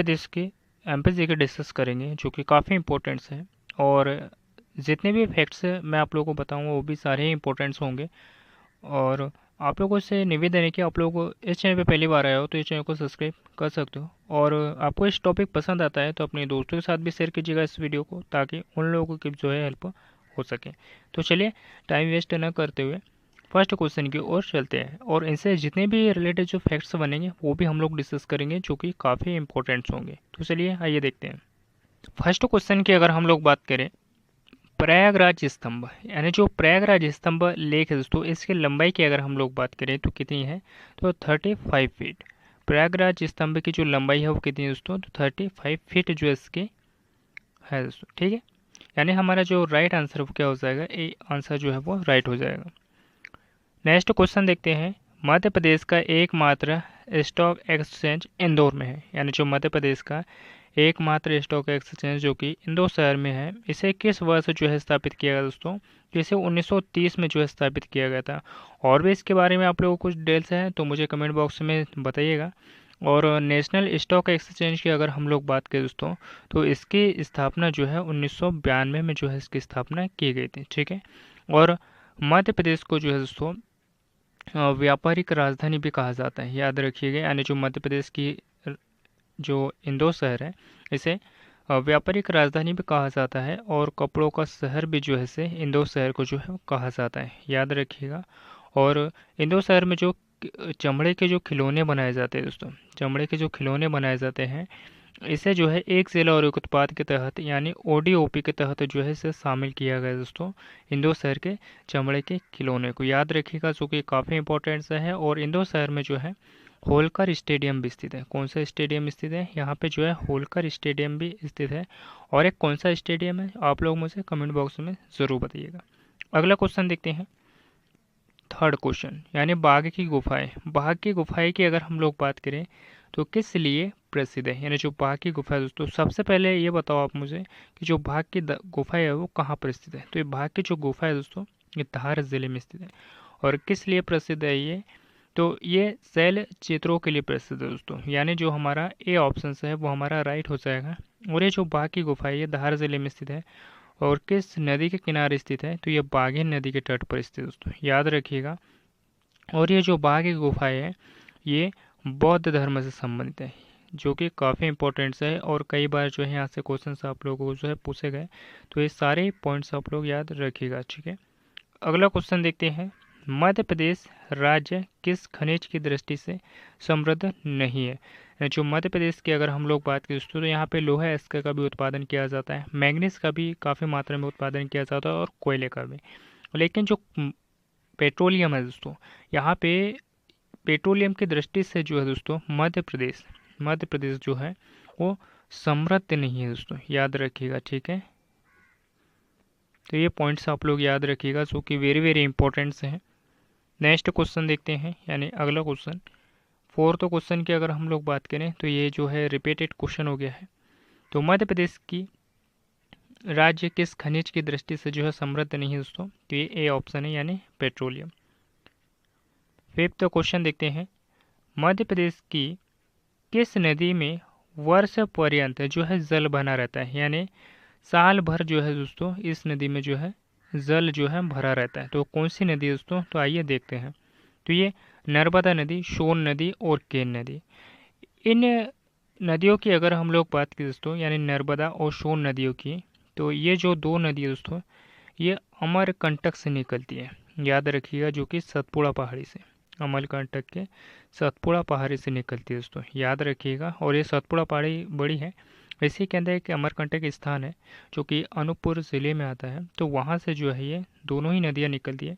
प्रदेश के एमपी के डिस्कस करेंगे जो कि काफ़ी इंपॉर्टेंट्स है। और जितने भी फैक्ट्स मैं आप लोगों को बताऊंगा वो भी सारे ही इंपॉर्टेंट्स होंगे। और आप लोगों से निवेदन है कि आप लोगों को इस चैनल पे पहली बार आए हो तो इस चैनल को सब्सक्राइब कर सकते हो। और आपको इस टॉपिक पसंद आता है तो अपने दोस्तों के साथ भी शेयर कीजिएगा इस वीडियो को, ताकि उन लोगों की जो है हेल्प हो सके। तो चलिए टाइम वेस्ट न करते हुए फर्स्ट क्वेश्चन की ओर चलते हैं, और इनसे जितने भी रिलेटेड जो फैक्ट्स बनेंगे वो भी हम लोग डिस्कस करेंगे जो कि काफ़ी इंपॉर्टेंट्स होंगे। तो चलिए आइए देखते हैं। फर्स्ट क्वेश्चन की अगर हम लोग बात करें, प्रयागराज स्तंभ यानी जो प्रयागराज स्तंभ लेक है दोस्तों, इसकी लंबाई की अगर हम लोग बात करें तो कितनी है, तो 35 फीट। प्रयागराज स्तंभ की जो लंबाई है वो कितनी है दोस्तों, तो 35 फीट जो इसकी है दोस्तों। ठीक है, यानी हमारा जो राइट आंसर वो क्या हो जाएगा, ए आंसर जो है वो राइट हो जाएगा। नेक्स्ट क्वेश्चन देखते हैं। मध्य प्रदेश का एकमात्र स्टॉक एक्सचेंज इंदौर में है, यानी जो मध्य प्रदेश का एकमात्र स्टॉक एक्सचेंज जो कि इंदौर शहर में है, इसे किस वर्ष जो है स्थापित किया गया दोस्तों, तो इसे 1930 में जो है स्थापित किया गया था। और भी इसके बारे में आप लोगों को कुछ डिटेल्स हैं तो मुझे कमेंट बॉक्स में बताइएगा। और नेशनल स्टॉक एक्सचेंज की अगर हम लोग बात करें दोस्तों, तो इसकी स्थापना जो है 1992 में जो है इसकी स्थापना की गई थी। ठीक है, और मध्य प्रदेश को जो है दोस्तों व्यापारिक राजधानी भी कहा जाता है, याद रखिएगा। यानी जो मध्य प्रदेश की जो इंदौर शहर है, इसे व्यापारिक राजधानी भी कहा जाता है, और कपड़ों का शहर भी जो है से इंदौर शहर को जो है कहा जाता है, याद रखिएगा। और इंदौर शहर में जो चमड़े के जो खिलौने बनाए जाते हैं दोस्तों, चमड़े के जो खिलौने बनाए जाते हैं, इसे जो है एक जिला और एक उत्पाद के तहत यानी ओडीओपी के तहत जो है इसे शामिल किया गया दोस्तों, इंदौर शहर के चमड़े के खिलौने को, याद रखिएगा, जो कि काफ़ी इंपॉर्टेंट है। और इंदौर शहर में जो है होलकर स्टेडियम भी स्थित है। कौन सा स्टेडियम स्थित है, यहाँ पे जो है होलकर स्टेडियम भी स्थित है। और एक कौन सा स्टेडियम है आप लोग मुझे कमेंट बॉक्स में ज़रूर बताइएगा। अगला क्वेश्चन देखते हैं, थर्ड क्वेश्चन, यानी बाघ की गुफाएं। बाघ की गुफाएं की अगर हम लोग बात करें तो किस लिए प्रसिद्ध है, यानी जो बाघ की गुफा है दोस्तों, सबसे पहले ये बताओ आप मुझे कि जो बाघ की गुफा है वो कहाँ पर स्थित है। तो ये बाघ की जो गुफा है दोस्तों, ये धार जिले में स्थित है। और किस लिए प्रसिद्ध है ये, तो ये शैल चित्रों के लिए प्रसिद्ध है दोस्तों, यानी जो हमारा ए ऑप्शन है वो हमारा राइट हो जाएगा। और ये जो बाघ की गुफा है ये धार जिले में स्थित है। और किस नदी के किनारे स्थित है, तो ये बाघेन नदी के तट पर स्थित है दोस्तों, याद रखिएगा। और ये जो बाघ की गुफा है ये बौद्ध धर्म से संबंधित है, जो कि काफ़ी इंपॉर्टेंट है। और कई बार जो है यहाँ से क्वेश्चन आप लोगों को जो है पूछे गए, तो ये सारे पॉइंट्स आप लोग याद रखिएगा। ठीक है, अगला क्वेश्चन देखते हैं। मध्य प्रदेश राज्य किस खनिज की दृष्टि से समृद्ध नहीं है। जो मध्य प्रदेश की अगर हम लोग बात करें दोस्तों, तो यहाँ पे लोहा इसका का भी उत्पादन किया जाता है, मैंगनीज का भी काफ़ी मात्रा में उत्पादन किया जाता है, और कोयले का भी। लेकिन जो पेट्रोलियम है दोस्तों, यहाँ पे पेट्रोलियम की दृष्टि से जो है दोस्तों मध्य प्रदेश जो है वो समृद्ध नहीं है दोस्तों, याद रखिएगा। ठीक है, तो ये पॉइंट्स आप लोग याद रखिएगा जो कि वेरी वेरी इंपॉर्टेंट्स हैं। नेक्स्ट क्वेश्चन देखते हैं, यानी अगला क्वेश्चन, फोर्थ क्वेश्चन की अगर हम लोग बात करें तो ये जो है रिपीटेड क्वेश्चन हो गया है। तो मध्य प्रदेश की राज्य किस खनिज की दृष्टि से जो है समृद्ध नहीं है दोस्तों, तो ये ए ऑप्शन है, यानी पेट्रोलियम। फिफ्थ क्वेश्चन देखते हैं। मध्य प्रदेश की किस नदी में वर्ष पर्यंत जो है जल बना रहता है, यानी साल भर जो है दोस्तों इस नदी में जो है जल जो है भरा रहता है। तो कौन सी नदी है दोस्तों, तो आइए देखते हैं। तो ये नर्मदा नदी, सोन नदी और केन नदी। इन नदियों की अगर हम लोग बात करें दोस्तों, यानी नर्मदा और सोन नदियों की, तो ये जो दो नदी है दोस्तों ये अमरकंटक से निकलती है, याद रखिएगा, जो कि सतपुड़ा पहाड़ी से, अमरकंटक के सतपुड़ा पहाड़ी से निकलती है दोस्तों, याद रखिएगा। और ये सतपुड़ा पहाड़ी बड़ी है, इसी के अंदर एक अमरकंटक स्थान है जो कि अनूपपुर ज़िले में आता है। तो वहाँ से जो है ये दोनों ही नदियाँ निकलती है।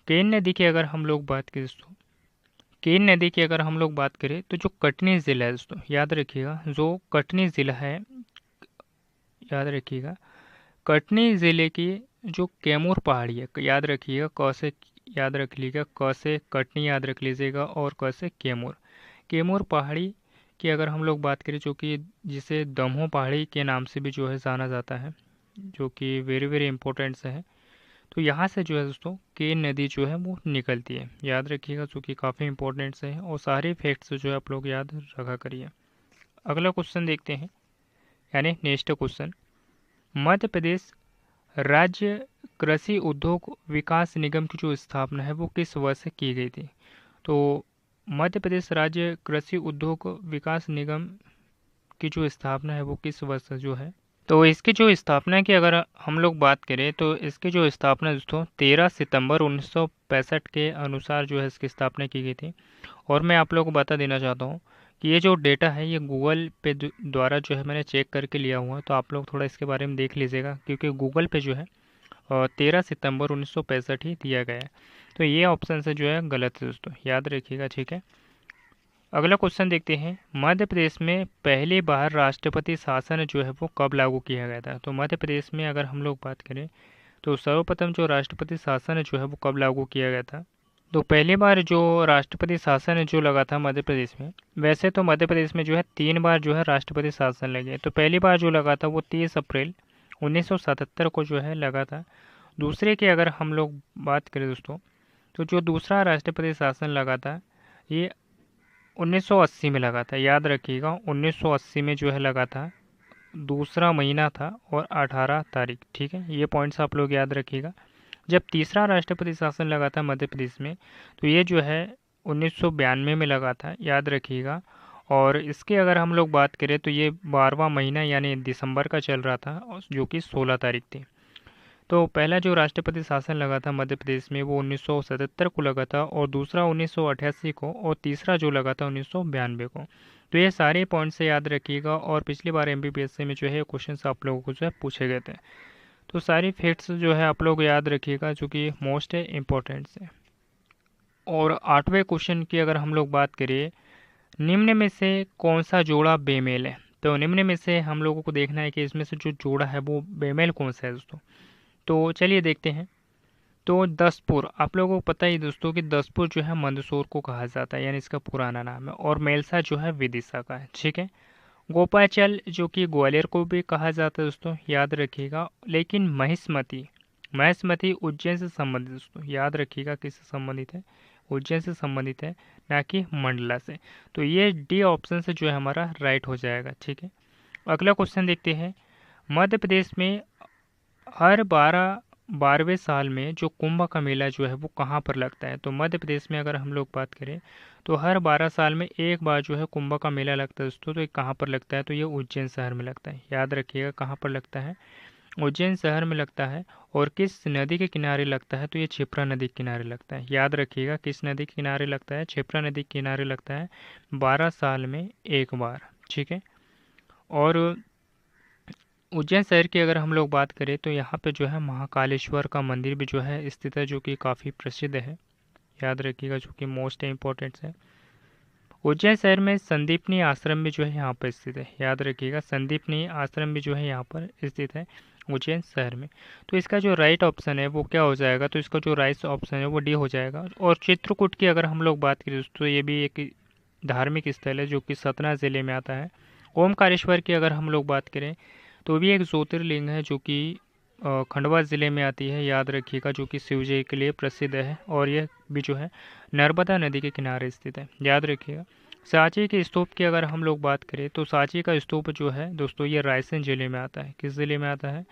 केन नदी की अगर हम लोग बात करें दोस्तों, केन नदी की अगर हम लोग बात करें तो जो कटनी ज़िला है दोस्तों, याद रखिएगा, जो कटनी ज़िला है, याद रखिएगा, कटनी ज़िले की जो कैमूर पहाड़ी है, याद रखिएगा, क से याद रख लीजिएगा, क से कटनी याद रख लीजिएगा, और क से कैमूर। कैमूर पहाड़ी की अगर हम लोग बात करें, जो कि जिसे दमोह पहाड़ी के नाम से भी जो है जाना जाता है, जो कि वेरी वेरी इंपॉर्टेंट है। तो यहाँ से जो है दोस्तों केन नदी जो है वो निकलती है, याद रखिएगा, जो कि काफ़ी इंपॉर्टेंट है। और सारे फैक्ट्स जो है आप लोग याद रखा करिए। अगला क्वेश्चन देखते हैं, यानी नेक्स्ट क्वेश्चन, मध्य प्रदेश राज्य कृषि उद्योग विकास निगम की जो स्थापना है वो किस वर्ष से की गई थी? तो मध्य प्रदेश राज्य कृषि उद्योग विकास निगम की जो स्थापना है वो किस वर्ष से जो है, तो इसकी जो स्थापना की अगर हम लोग बात करें तो इसकी जो स्थापना दोस्तों 13 सितंबर 1965 के अनुसार जो है इसकी स्थापना की गई थी। और मैं आप लोगों को बता देना चाहता हूँ कि ये जो डेटा है ये गूगल पे द्वारा जो है मैंने चेक करके लिया हुआ है, तो आप लोग थोड़ा इसके बारे में देख लीजिएगा, क्योंकि गूगल पे जो है 13 सितंबर 1965 ही दिया गया है। तो ये ऑप्शन से जो है गलत है दोस्तों, याद रखिएगा, ठीक है। अगला क्वेश्चन देखते हैं, मध्य प्रदेश में पहली बार राष्ट्रपति शासन जो है वो कब लागू किया गया था? तो मध्य प्रदेश में अगर हम लोग बात करें तो सर्वप्रथम जो राष्ट्रपति शासन जो है वो कब लागू किया गया था? तो पहली बार जो राष्ट्रपति शासन जो लगा था मध्य प्रदेश में, वैसे तो मध्य प्रदेश में जो है 3 बार जो है राष्ट्रपति शासन लगे, तो पहली बार जो लगा था वो 30 अप्रैल 1977 को जो है लगा था। दूसरे की अगर हम लोग बात करें दोस्तों, तो जो दूसरा राष्ट्रपति शासन लगा था ये 1980 में लगा था, याद रखिएगा 1980 में जो है लगा था, दूसरा महीना था और 18 तारीख, ठीक है। ये पॉइंट्स आप लोग याद रखिएगा। जब तीसरा राष्ट्रपति शासन लगा था मध्य प्रदेश में तो ये जो है 1992 में लगा था, याद रखिएगा। और इसके अगर हम लोग बात करें तो ये 12वां महीना यानी दिसंबर का चल रहा था, जो कि 16 तारीख थी। तो पहला जो राष्ट्रपति शासन लगा था मध्य प्रदेश में वो 1977 को लगा था, और दूसरा 1988 को, और तीसरा जो लगा था 1992 को। तो ये सारे पॉइंट से याद रखिएगा, और पिछली बार एमपीपीएससी में जो है क्वेश्चन आप लोगों को जो है पूछे गए थे। तो सारी फैक्ट्स जो है आप लोग याद रखिएगा, जो कि मोस्ट इम्पोर्टेंट है। और 8वें क्वेश्चन की अगर हम लोग बात करें, निम्न में से कौन सा जोड़ा बेमेल है? तो निम्न में से हम लोगों को देखना है कि इसमें से जो जोड़ा है वो बेमेल कौन सा है दोस्तों। तो चलिए देखते हैं। तो दसपुर, आप लोगों को पता ही दोस्तों कि दसपुर जो है मंदसौर को कहा जाता है, यानी इसका पुराना नाम है, और मेलसा जो है विदिशा का है, ठीक है। गोपाचल जो कि ग्वालियर को भी कहा जाता है दोस्तों, याद रखिएगा। लेकिन महिष्मती, महिष्मती उज्जैन से संबंधित दोस्तों, याद रखिएगा किससे संबंधित है, उज्जैन से संबंधित है, ना कि मंडला से। तो ये डी ऑप्शन से जो है हमारा राइट हो जाएगा, ठीक है। अगला क्वेश्चन देखते हैं, मध्य प्रदेश में हर 12वें साल में जो कुंभ का मेला जो है वो कहाँ पर लगता है? तो मध्य प्रदेश में अगर हम लोग बात करें तो हर 12 साल में एक बार जो है कुंभ का मेला लगता है दोस्तों। तो ये कहाँ पर लगता है? तो ये उज्जैन शहर में लगता है, याद रखिएगा कहाँ पर लगता है, उज्जैन शहर में लगता है। और किस नदी के किनारे लगता है? तो ये क्षिप्रा नदी के किनारे लगता है, याद रखिएगा किस नदी के किनारे लगता है, क्षिप्रा नदी के किनारे लगता है, 12 साल में एक बार, ठीक है। और उज्जैन शहर की अगर हम लोग बात करें तो यहाँ पे जो है महाकालेश्वर का मंदिर भी जो है स्थित है, जो कि काफ़ी प्रसिद्ध है, याद रखिएगा, जो कि मोस्ट इम्पोर्टेंट है। उज्जैन शहर में संदीपनी आश्रम भी जो है यहाँ पर स्थित है, याद रखिएगा संदीपनी आश्रम भी जो है यहाँ पर स्थित है उज्जैन शहर में। तो इसका जो राइट ऑप्शन है वो क्या हो जाएगा? तो इसका जो राइट ऑप्शन है वो डी हो जाएगा। और चित्रकूट की अगर हम लोग बात करें दोस्तों, ये भी एक धार्मिक स्थल है जो कि सतना ज़िले में आता है। ओमकारेश्वर की अगर हम लोग बात करें तो भी एक ज्योतिर्लिंग है जो कि खंडवा ज़िले में आती है, याद रखिएगा, जो कि शिव जी के लिए प्रसिद्ध है, और यह भी जो है नर्मदा नदी के किनारे स्थित है, याद रखिएगा। सांची के स्तूप की अगर हम लोग बात करें तो सांची का स्तूप जो है दोस्तों ये रायसेन ज़िले में आता है। किस ज़िले में आता है?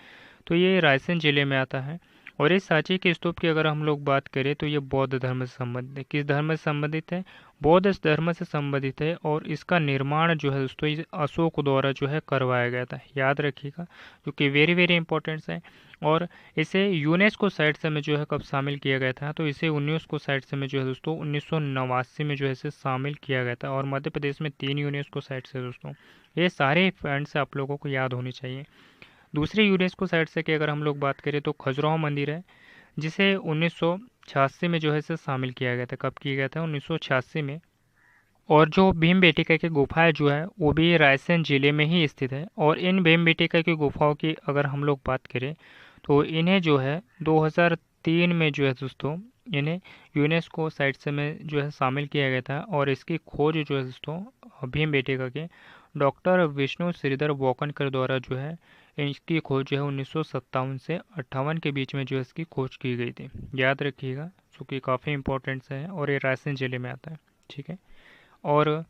तो ये रायसेन ज़िले में आता है। और इस सांची के स्तूप की अगर हम लोग बात करें तो ये बौद्ध धर्म से संबंधित है। किस धर्म से संबंधित है? बौद्ध धर्म से संबंधित है। और इसका निर्माण जो है दोस्तों ये अशोक द्वारा जो है करवाया गया था, याद रखिएगा, जो कि वेरी वेरी इंपॉर्टेंट है। और इसे यूनेस्को साइट से में जो है कब शामिल किया गया था? तो इसे यूनेस्को साइट से में जो है दोस्तों 1989 में जो है इसे शामिल किया गया था। और मध्य प्रदेश में 3 यूनेस्को साइट्स है दोस्तों। ये सारे पॉइंट्स आप लोगों को याद होनी चाहिए। दूसरे यूनेस्को साइट से कि अगर हम लोग बात करें तो खजुराहो मंदिर है, जिसे 1986 में जो है इसे शामिल किया गया था। कब किया गया था? 1986 में। और जो भीमबेटका की गुफाएं जो है वो भी रायसेन जिले में ही स्थित है। और इन भीमबेटका की गुफाओं की अगर हम लोग बात करें तो इन्हें जो है 2003 में जो है दोस्तों इन्हें यूनेस्को साइट से में जो है शामिल किया गया था। और इसकी खोज जो है दोस्तों भीमबेटका के डॉक्टर विष्णु श्रीधर वोकनकर द्वारा जो है इसकी खोज जो है 1957 से 58 के बीच में जो है इसकी खोज की गई थी, याद रखिएगा, जो कि काफ़ी इंपॉर्टेंट है। और ये रायसेन जिले में आता है, ठीक है। और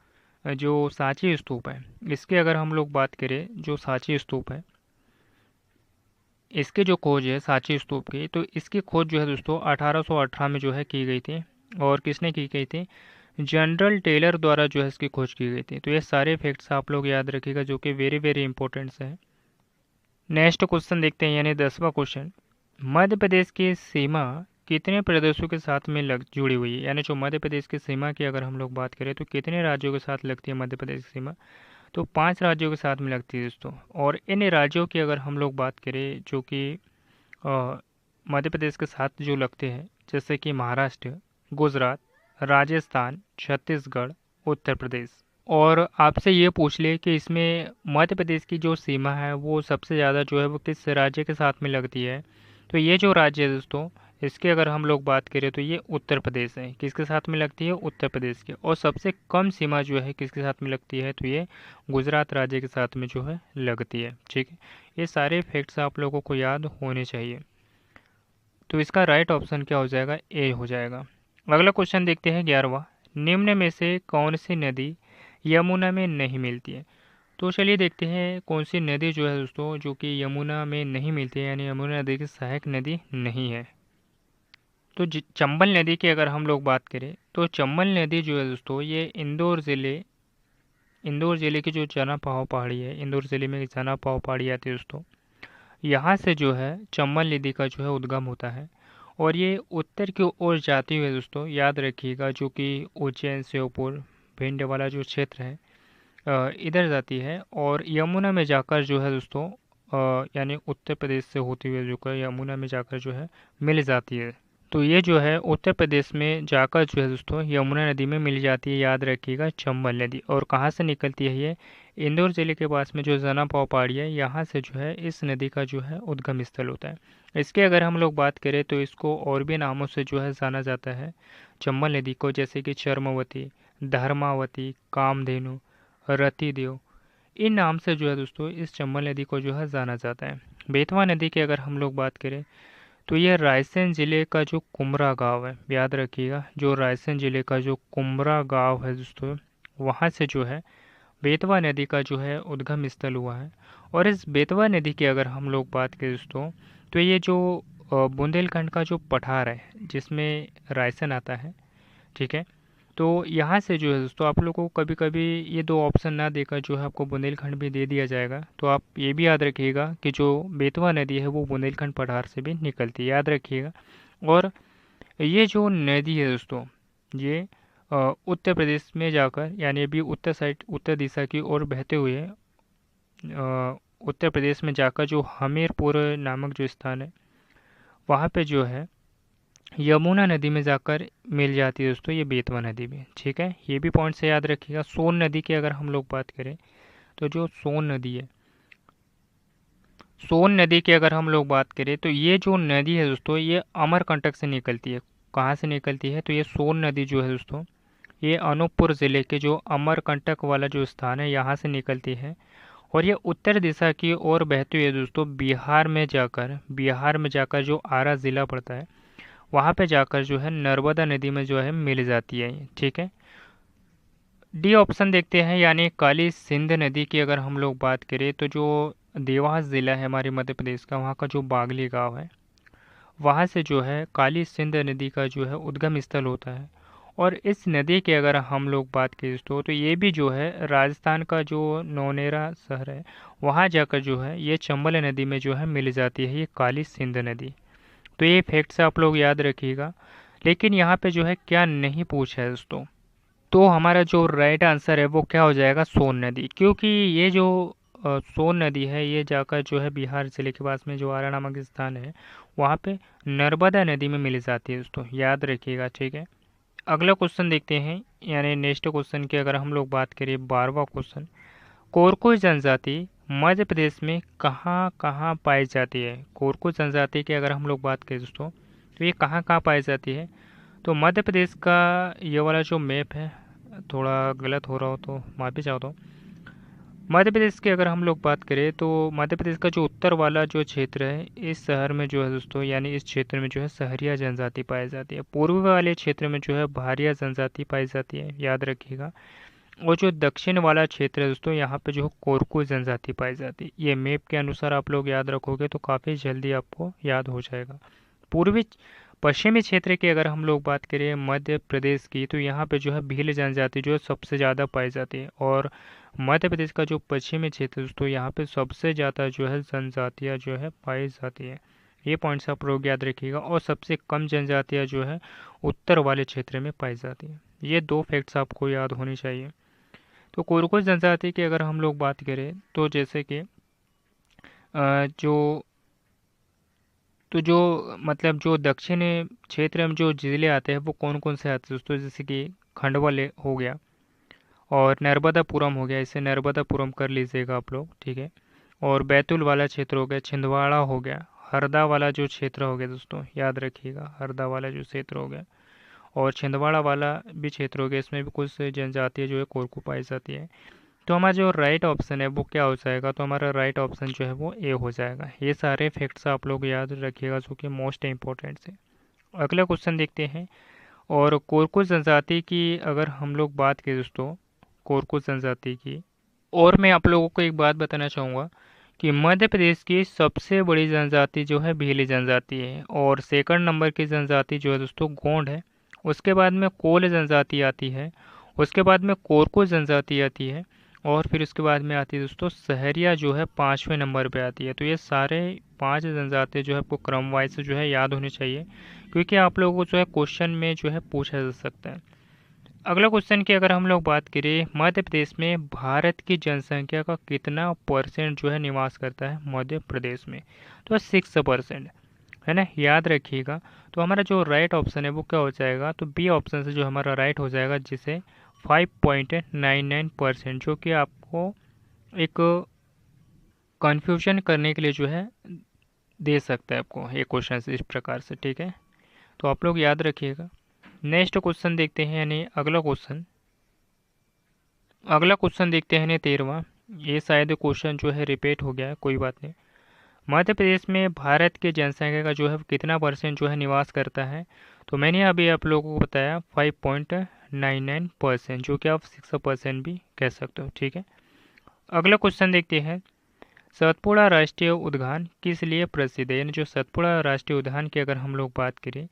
जो सांची स्तूप है, इसकी अगर हम लोग बात करें, जो सांची स्तूप है, इसकी जो खोज है सांची स्तूप की, तो इसकी खोज जो है दोस्तों 1818 में जो है की गई थी। और किसने की गई थी? जनरल टेलर द्वारा जो है इसकी खोज की गई थी। तो ये सारे फैक्ट्स आप लोग याद रखिएगा, जो कि वेरी वेरी इंपॉर्टेंट्स है। नेक्स्ट क्वेश्चन देखते हैं, यानी 10वां क्वेश्चन। मध्य प्रदेश की सीमा कितने प्रदेशों के साथ में लग जुड़ी हुई है? यानी जो मध्य प्रदेश की सीमा की अगर हम लोग बात करें तो कितने राज्यों के साथ लगती है मध्य प्रदेश की सीमा? तो 5 राज्यों के साथ में लगती है दोस्तों। और इन राज्यों की अगर हम लोग बात करें जो कि मध्य प्रदेश के साथ जो लगते हैं, जैसे कि महाराष्ट्र, गुजरात, राजस्थान, छत्तीसगढ़, उत्तर प्रदेश। और आपसे ये पूछ ले कि इसमें मध्य प्रदेश की जो सीमा है वो सबसे ज़्यादा जो है वो किस राज्य के साथ में लगती है? तो ये जो राज्य है दोस्तों, इसके अगर हम लोग बात करें तो ये उत्तर प्रदेश है। किसके साथ में लगती है? उत्तर प्रदेश के। और सबसे कम सीमा जो है किसके साथ में लगती है? तो ये गुजरात राज्य के साथ में जो है लगती है। ठीक है, ये सारे फैक्ट्स आप लोगों को याद होने चाहिए। तो इसका राइट ऑप्शन क्या हो जाएगा? ए हो जाएगा। अगला क्वेश्चन देखते हैं 11वां। निम्न में से कौन सी नदी यमुना में नहीं मिलती है? तो चलिए देखते हैं कौन सी नदी जो है दोस्तों जो कि यमुना में नहीं मिलती है, यानी यमुना नदी की सहायक नदी नहीं है। तो चंबल नदी की अगर हम लोग बात करें तो चंबल नदी जो है दोस्तों ये इंदौर ज़िले की जो जना पाव पहाड़ी है, इंदौर ज़िले में जना पाव पहाड़ी आती है दोस्तों, यहाँ से जो है चंबल नदी का जो है उद्गम होता है। और ये उत्तर की ओर जाती हुई दोस्तों, याद रखिएगा, जो कि उज्जैन, श्योपुर, भिंड वाला जो क्षेत्र है, इधर जाती है और यमुना में जाकर जो है दोस्तों यानी उत्तर प्रदेश से होती हुई जो है यमुना में जाकर जो है मिल जाती है। तो ये जो है उत्तर प्रदेश में जाकर जो है दोस्तों यमुना नदी में मिल जाती है, याद रखिएगा, चंबल नदी। और कहाँ से निकलती है ये? इंदौर जिले के पास में जो जना पाव पहाड़ी है, यहाँ से जो है इस नदी का जो है उद्गम स्थल होता है। इसके अगर हम लोग बात करें तो इसको और भी नामों से जो है जाना जाता है चंबल नदी को, जैसे कि चर्मवती, धर्मावती, कामधेनु, रतिदेव, इन नाम से जो है दोस्तों इस चंबल नदी को जो है जाना जाता है। बेतवा नदी की अगर हम लोग बात करें तो ये रायसेन ज़िले का जो कुमरा गांव है, याद रखिएगा, जो रायसेन ज़िले का जो कुमरा गांव है दोस्तों, वहाँ से जो है बेतवा नदी का जो है उद्गम स्थल हुआ है। और इस बेतवा नदी की अगर हम लोग बात करें दोस्तों तो ये जो बुंदेलखंड का जो पठार है जिसमें रायसेन आता है, ठीक है, तो यहाँ से जो है दोस्तों आप लोगों को कभी कभी ये दो ऑप्शन ना देकर जो है आपको बुंदेलखंड भी दे दिया जाएगा। तो आप ये भी याद रखिएगा कि जो बेतवा नदी है वो बुंदेलखंड पठार से भी निकलती है, याद रखिएगा। और ये जो नदी है दोस्तों, ये उत्तर प्रदेश में जाकर, यानी अभी उत्तर साइड, उत्तर दिशा की ओर बहते हुए उत्तर प्रदेश में जाकर जो हमीरपुर नामक जो स्थान है वहाँ पे जो है यमुना नदी में जाकर मिल जाती है दोस्तों ये बेतवा नदी में। ठीक है, ये भी पॉइंट से याद रखिएगा। सोन नदी की अगर हम लोग बात करें तो जो सोन नदी है, सोन नदी की अगर हम लोग बात करें तो ये जो नदी है दोस्तों ये अमरकंटक से निकलती है। कहाँ से निकलती है? तो ये सोन नदी जो है दोस्तों ये अनूपपुर ज़िले के जो अमरकंटक वाला जो स्थान है यहाँ से निकलती है। और ये उत्तर दिशा की ओर बहती हुई दोस्तों बिहार में जाकर जो आरा ज़िला पड़ता है वहाँ पे जाकर जो है नर्मदा नदी में जो है मिल जाती है। ठीक है, डी ऑप्शन देखते हैं, यानी काली सिंध नदी की अगर हम लोग बात करें तो जो देवास ज़िला है हमारे मध्य प्रदेश का, वहाँ का जो बागली गांव है, वहाँ से जो है काली सिंध नदी का जो है उद्गम स्थल होता है। और इस नदी की अगर हम लोग बात करें तो ये भी जो है राजस्थान का जो नौनेरा शहर है वहाँ जाकर जो है ये चंबल नदी में जो है मिल जाती है ये काली सिंध नदी। तो ये फैक्ट्स आप लोग याद रखिएगा। लेकिन यहाँ पे जो है क्या नहीं पूछा है दोस्तों, तो हमारा जो राइट आंसर है वो क्या हो जाएगा? सोन नदी। क्योंकि ये जो सोन नदी है ये जाकर जो है बिहार जिले के पास में जो आरा नामक स्थान है वहाँ पे नर्मदा नदी में मिल जाती है दोस्तों, याद रखिएगा। ठीक है, अगला क्वेश्चन देखते हैं, यानी नेक्स्ट क्वेश्चन की अगर हम लोग बात करें 12वां क्वेश्चन। कोरकू जनजाति मध्य प्रदेश में कहाँ कहाँ पाई जाती है? कोरकू जनजाति की अगर हम लोग बात करें दोस्तों तो ये कहाँ कहाँ पाई जाती है? तो मध्य प्रदेश का ये वाला जो मैप है, थोड़ा गलत हो रहा हो तो माफ़ी चाहता हूँ। मध्य प्रदेश की अगर हम लोग बात करें तो मध्य प्रदेश का जो उत्तर वाला जो क्षेत्र है इस शहर में जो है दोस्तों, यानी इस क्षेत्र में जो है सहरिया जनजाति पाई जाती है। पूर्वी वाले क्षेत्र में जो है भारिया जनजाति पाई जाती है, याद रखिएगा। और जो दक्षिण वाला क्षेत्र है दोस्तों, यहाँ पे जो कोरकू जनजाति पाई जाती है। ये मैप के अनुसार आप लोग याद रखोगे तो काफ़ी जल्दी आपको याद हो जाएगा। पूर्वी पश्चिमी क्षेत्र की अगर हम लोग बात करें मध्य प्रदेश की, तो यहाँ पे जो है भील जनजाति जो है सबसे ज़्यादा पाई जाती है। और मध्य प्रदेश का जो पश्चिमी क्षेत्र दोस्तों, यहाँ पे सबसे ज़्यादा जो है जनजातियाँ जो है पाई जाती है। ये पॉइंट्स आप लोग याद रखिएगा। और सबसे कम जनजातियाँ जो है उत्तर वाले क्षेत्र में पाई जाती है। ये दो फैक्ट्स आपको याद होनी चाहिए। तो कोरकू जनजाति की अगर हम लोग बात करें तो जैसे कि जो तो जो मतलब जो दक्षिण क्षेत्र में जो जिले आते हैं वो कौन कौन से आते हैं दोस्तों, जैसे कि खंडवा हो गया और नर्मदापुरम हो गया, इसे नर्मदापुरम कर लीजिएगा आप लोग, ठीक है। और बैतूल वाला क्षेत्र हो गया, छिंदवाड़ा हो गया, हरदा वाला जो क्षेत्र हो गया दोस्तों, याद रखिएगा हरदा वाला जो क्षेत्र हो गया, और छिंदवाड़ा वाला भी क्षेत्र हो गया। इसमें भी कुछ जनजातियाँ जो है कोरकू पाई जाती है। तो हमारा जो राइट ऑप्शन है वो क्या हो जाएगा, तो हमारा राइट ऑप्शन जो है वो ए हो जाएगा। ये सारे फैक्ट्स आप लोग याद रखिएगा जो कि मोस्ट इंपॉर्टेंट है। अगला क्वेश्चन देखते हैं। और कोरकू जनजाति की अगर हम लोग बात करें दोस्तों, कोरकू जनजाति की, और मैं आप लोगों को एक बात बताना चाहूँगा कि मध्य प्रदेश की सबसे बड़ी जनजाति जो है भीली जनजाति है। और सेकंड नंबर की जनजाति जो है दोस्तों गोंड है। उसके बाद में कोल जनजाति आती है। उसके बाद में कोरकू जनजाति आती है। और फिर उसके बाद में आती है दोस्तों सहरिया जो है 5वें नंबर पे आती है। तो ये सारे 5 जनजाति जो है आपको क्रम वाइज जो है याद होने चाहिए, क्योंकि आप लोगों को जो है क्वेश्चन में जो है पूछा जा सकता है। अगला क्वेश्चन की अगर हम लोग बात करें, मध्य प्रदेश में भारत की जनसंख्या का कितना परसेंट जो है निवास करता है मध्य प्रदेश में, तो 6% है ना, याद रखिएगा। तो हमारा जो राइट ऑप्शन है वो क्या हो जाएगा, तो बी ऑप्शन से जो हमारा राइट हो जाएगा, जिसे 5.99%, जो कि आपको एक कन्फ्यूजन करने के लिए जो है दे सकता है आपको ये क्वेश्चन इस प्रकार से, ठीक है। तो आप लोग याद रखिएगा। नेक्स्ट क्वेश्चन देखते हैं, यानी अगला क्वेश्चन देखते हैं 13वां। ये शायद क्वेश्चन जो है रिपीट हो गया है, कोई बात नहीं। मध्य प्रदेश में भारत की जनसंख्या का जो है कितना परसेंट जो है निवास करता है, तो मैंने अभी आप लोगों को बताया 5.99%, जो कि आप 6% भी कह सकते हो, ठीक है। अगला क्वेश्चन देखते हैं। सतपुड़ा राष्ट्रीय उद्यान किस लिए प्रसिद्ध है, यानी जो सतपुड़ा राष्ट्रीय उद्यान की अगर हम लोग बात करें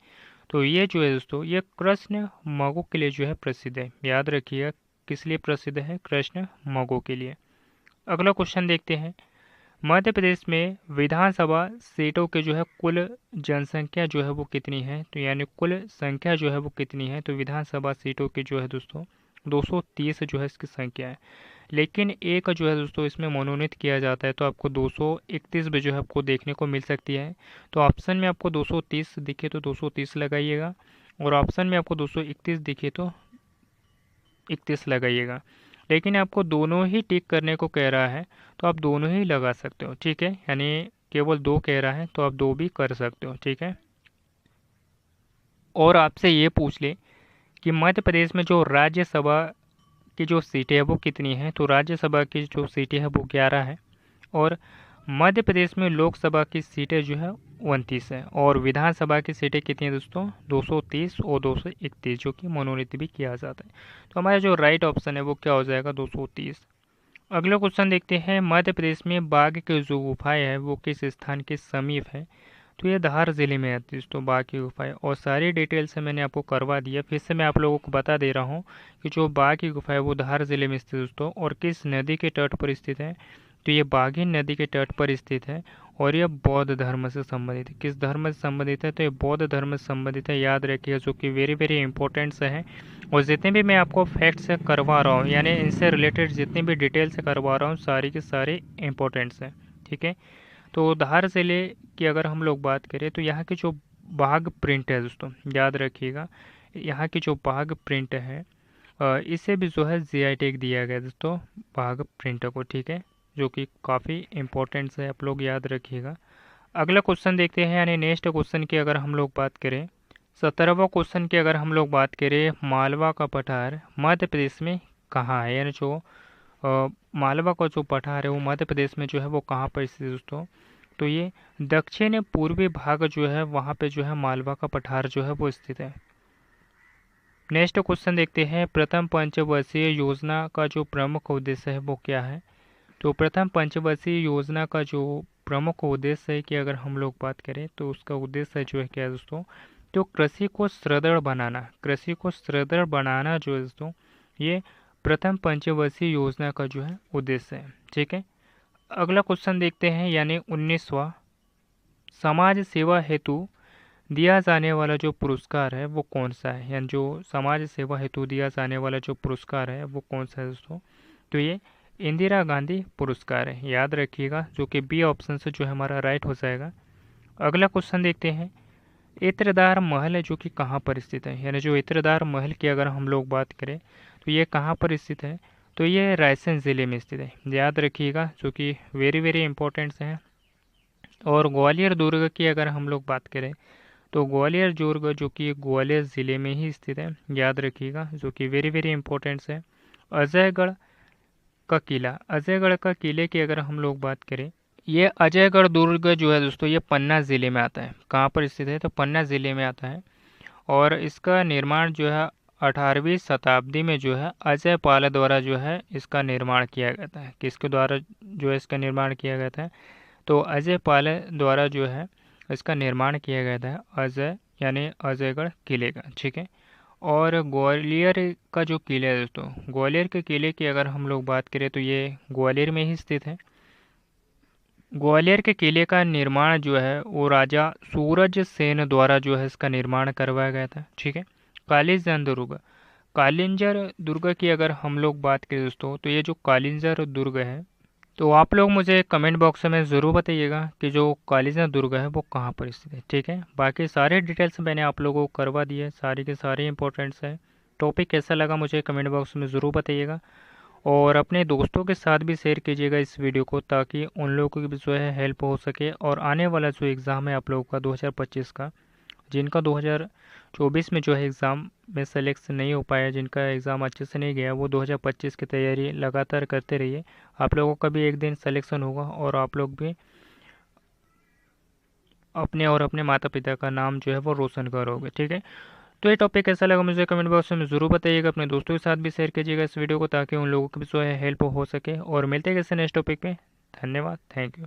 तो ये जो है दोस्तों, ये कृष्ण मृगों के लिए जो है प्रसिद्ध है। याद रखिएगा किस लिए प्रसिद्ध है, कृष्ण मृगों के लिए। अगला क्वेश्चन देखते हैं। मध्य प्रदेश में विधानसभा सीटों के जो है कुल जनसंख्या जो है वो कितनी है, तो यानी कुल संख्या जो है वो कितनी है, तो विधानसभा सीटों की जो है दोस्तों 230 जो है इसकी संख्या है। लेकिन एक जो है दोस्तों इसमें मनोनीत किया जाता है, तो आपको 231 भी जो है आपको देखने को मिल सकती है। तो ऑप्शन में आपको 230 दिखे तो 230 लगाइएगा, और ऑप्शन में आपको 231 दिखे तो 31 लगाइएगा। लेकिन आपको दोनों ही टिक करने को कह रहा है तो आप दोनों ही लगा सकते हो, ठीक है। यानी केवल 2 कह रहा है तो आप 2 भी कर सकते हो, ठीक है। और आपसे ये पूछ ले कि मध्य प्रदेश में जो राज्यसभा की जो सीटें है वो कितनी है, तो राज्यसभा की जो सीटें है वो 11 है। और मध्य प्रदेश में लोकसभा की सीटें जो है 29 है। और विधानसभा की सीटें कितनी है दोस्तों, 230 और 231, जो कि मनोनीत भी किया जाता है। तो हमारा जो राइट ऑप्शन है वो क्या हो जाएगा, 230। अगला क्वेश्चन देखते हैं। मध्य प्रदेश में बाघ की जो गुफाएं है वो किस स्थान के समीप है, तो ये धार जिले में आती है दोस्तों बाघ की गुफाएं। और सारी डिटेल से मैंने आपको करवा दिया, फिर से मैं आप लोगों को बता दे रहा हूँ कि जो बाघ की गुफा है वो धार जिले में स्थित है दोस्तों। और किस नदी के तट पर स्थित है, तो ये बाघिन नदी के तट पर स्थित है। और यह बौद्ध धर्म से संबंधित है। किस धर्म से संबंधित है, तो ये बौद्ध धर्म से संबंधित है, याद रखिएगा, जो कि वेरी वेरी इंपॉर्टेंट है। और जितने भी मैं आपको फैक्ट से करवा रहा हूँ, यानी इनसे रिलेटेड जितने भी डिटेल से करवा रहा हूँ, सारी के सारे इंपॉर्टेंट्स हैं, ठीक है। तो धार जिले की अगर हम लोग बात करें तो यहाँ की जो बाघ प्रिंट है दोस्तों, याद रखिएगा, यहाँ की जो बाघ प्रिंट है इसे भी जो है जीआई टैग दिया गया दोस्तों बाघ प्रिंट को, ठीक है, जो कि काफ़ी इंपॉर्टेंट है, आप लोग याद रखिएगा। अगला क्वेश्चन देखते हैं, यानी नेक्स्ट क्वेश्चन की अगर हम लोग बात करें, 17वां क्वेश्चन की अगर हम लोग बात करें, मालवा का पठार मध्य प्रदेश में कहाँ है, यानी जो मालवा का जो पठार है वो मध्य प्रदेश में जो है वो कहाँ पर स्थित है दोस्तों, तो ये दक्षिण पूर्वी भाग जो है वहाँ पे जो है मालवा का पठार जो है वो स्थित है। नेक्स्ट क्वेश्चन देखते हैं, प्रथम पंचवर्षीय योजना का जो प्रमुख उद्देश्य है वो क्या है। तो प्रथम पंचवर्षीय योजना का जो प्रमुख उद्देश्य है कि अगर हम लोग बात करें तो उसका उद्देश्य जो है क्या है दोस्तों, तो कृषि को सुदृढ़ बनाना, कृषि को सुदृढ़ बनाना जो है दोस्तों, ये प्रथम पंचवर्षीय योजना का जो है उद्देश्य है। ठीक है, अगला क्वेश्चन देखते हैं, यानी 19वां, समाज सेवा हेतु दिया जाने वाला जो पुरस्कार है वो कौन सा है, यानी जो समाज सेवा हेतु दिया जाने वाला जो पुरस्कार है वो कौन सा है दोस्तों, तो ये इंदिरा गांधी पुरस्कार है, याद रखिएगा, जो कि बी ऑप्शन से जो है हमारा राइट हो जाएगा। अगला क्वेश्चन देखते हैं, इत्रदार महल है जो कि कहाँ पर स्थित है, यानी जो इत्रदार महल की अगर हम लोग बात करें तो ये कहाँ पर स्थित है, तो ये रायसेन ज़िले में स्थित है, याद रखिएगा, जो कि वेरी वेरी इंपॉर्टेंट है। और ग्वालियर दुर्ग की अगर हम लोग बात करें तो ग्वालियर दुर्ग जो कि ग्वालियर ज़िले में ही स्थित है, याद रखिएगा, जो कि वेरी वेरी इंपॉर्टेंट है। अजयगढ़ का किला, अजयगढ़ का किले की अगर हम लोग बात करें, ये अजयगढ़ दुर्ग जो है दोस्तों ये पन्ना ज़िले में आता है। कहाँ पर स्थित है, तो पन्ना ज़िले में आता है। और इसका निर्माण जो है 18वीं शताब्दी में जो है अजय पाल द्वारा जो है इसका निर्माण किया गया था। किसके द्वारा जो है इसका निर्माण किया गया था, तो अजय पाल द्वारा जो है इसका निर्माण किया गया था, अजय यानी अजयगढ़ किले का। ठीक है, और ग्वालियर का जो किला है दोस्तों, ग्वालियर के किले की अगर हम लोग बात करें तो ये ग्वालियर में ही स्थित है। ग्वालियर के किले का निर्माण जो है वो राजा सूरज सेन द्वारा जो है इसका निर्माण करवाया गया था। ठीक है, कालिंजर दुर्ग, कालिंजर दुर्ग की अगर हम लोग बात करें दोस्तों, तो ये जो कालिंजर दुर्ग है, तो आप लोग मुझे कमेंट बॉक्स में ज़रूर बताइएगा कि जो कालिंजर दुर्ग है वो कहाँ पर स्थित है। ठीक है, बाकी सारे डिटेल्स मैंने आप लोगों को करवा दिए, सारी के सारे इंपॉर्टेंट्स है। टॉपिक कैसा लगा मुझे कमेंट बॉक्स में ज़रूर बताइएगा, और अपने दोस्तों के साथ भी शेयर कीजिएगा इस वीडियो को, ताकि उन लोगों को भी जो है हेल्प हो सके। और आने वाला जो एग्ज़ाम है आप लोगों का 2025 का, जिनका 2024 में जो है एग्ज़ाम में सेलेक्ट नहीं हो पाया, जिनका एग्ज़ाम अच्छे से नहीं गया, वो 2025 की तैयारी लगातार करते रहिए। आप लोगों का भी एक दिन सिलेक्शन होगा और आप लोग भी अपने और अपने माता पिता का नाम जो है वो रोशन करोगे। ठीक है, तो ये टॉपिक कैसा लगा मुझे कमेंट बॉक्स में ज़रूर बताइएगा। अपने दोस्तों के साथ भी शेयर कीजिएगा इस वीडियो को, ताकि उन लोगों को भी जो है हेल्प हो सके। और मिलते हैं किसी नेक्स्ट टॉपिक पे। धन्यवाद, थैंक यू।